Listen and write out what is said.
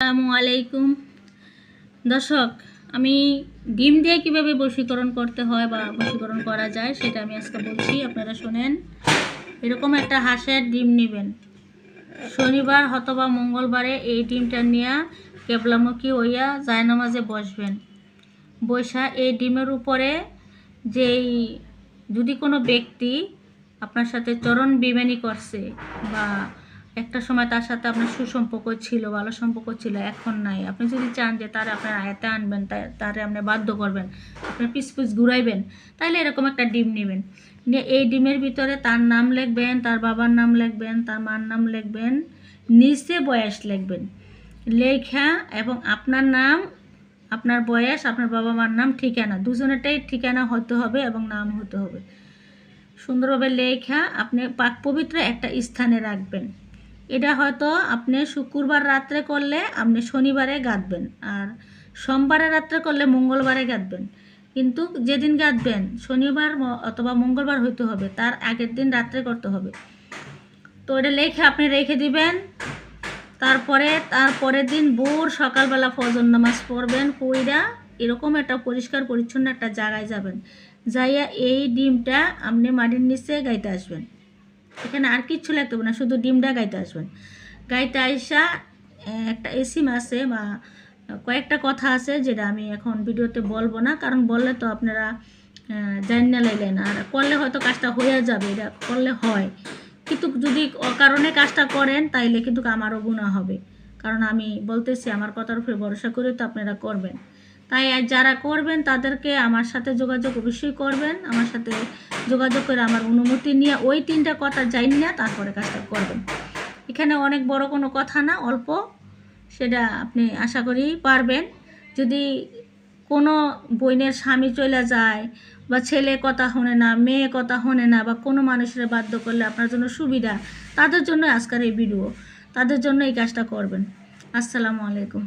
আসসালামু আলাইকুম দর্শক, আমি ডিম দিয়ে কিভাবে বশীকরণ করতে হয় বা বশীকরণ করা যায় সেটা আমি আজকে বলছি, আপনারা শোনেন। এরকম একটা হাঁসের ডিম নেবেন। শনিবার অথবা মঙ্গলবারে এই ডিমটা নিয়ে কেবলামুখী হইয়া জায়নামাজে বসবেন। বৈশা এই ডিমের উপরে যেই যদি কোনো ব্যক্তি আপনার সাথে চরণ বিমানি করছে বা একটা সময় তার সাথে আপনার সুসম্পর্ক ছিল, ভালো সম্পর্ক ছিল, এখন নাই, আপনি যদি চান যে তারা আপনার আয়তে আনবেন, তারে আপনি বাধ্য করবেন, আপনার পিস ঘুরাইবেন, তাহলে এরকম একটা ডিম নেবেন। নিয়ে এই ডিমের ভিতরে তার নাম লিখবেন, তার বাবার নাম লিখবেন, তার মার নাম লিখবেন, নিচে বয়স লিখবেন। লেখা এবং আপনার নাম, আপনার বয়স, আপনার বাবা মার নাম, ঠিকানা, দুজনেরটাই ঠিকানা হতে হবে এবং নাম হতে হবে। সুন্দরভাবে লেখা আপনি পাক পবিত্র একটা স্থানে রাখবেন। এটা হয়তো আপনি শুক্রবার রাত্রে করলে আপনি শনিবারে গাঁথবেন, আর সোমবারে রাত্রে করলে মঙ্গলবারে গাঁথবেন। কিন্তু যেদিন গাঁথবেন শনিবার অথবা মঙ্গলবার হইতে হবে, তার আগের দিন রাত্রে করতে হবে। তো এটা লেখে আপনি রেখে দিবেন। তারপরের দিন ভোর সকালবেলা ফজর নামাজ পড়বেন, পইরা এরকম একটা পরিষ্কার পরিচ্ছন্ন একটা জায়গায় যাবেন। যাইয়া এই ডিমটা আপনি মাটির নিচে গাইতে আসবেন। এখানে আর কিচ্ছু লাগতে হবে না, শুধু ডিমটা গাইতে আসবেন। গাইতে আইসা একটা এসিম আছে বা কয়েকটা কথা আছে যেটা আমি এখন ভিডিওতে বলবো না, কারণ বললে তো আপনারা জানি না লাইলেন, আর করলে হয়তো কাজটা হয়ে যাবে, এটা করলে হয়। কিন্তু যদি অকারণে কাজটা করেন তাইলে কিন্তু আমারও গুনাহ হবে, কারণ আমি বলতেছি আমার কথার উপরে ভরসা করে তো আপনারা করবেন। তাই যারা করবেন তাদেরকে আমার সাথে যোগাযোগ অবশ্যই করবেন, আমার সাথে যোগাযোগ করে আমার অনুমতি নিয়ে ওই 3টা কথা জানি না তারপরে কাজটা করবেন। এখানে অনেক বড় কোনো কথা না, অল্প, সেটা আপনি আশা করি পারবেন। যদি কোনো বোনের স্বামী চলে যায় বা ছেলে কথা শোনে না, মেয়ে কথা শোনে না, বা কোনো মানুষের বাধ্য করলে আপনার জন্য সুবিধা, তাদের জন্য আজকের এই ভিডিও, তাদের জন্য এই কাজটা করবেন। আসসালামু আলাইকুম।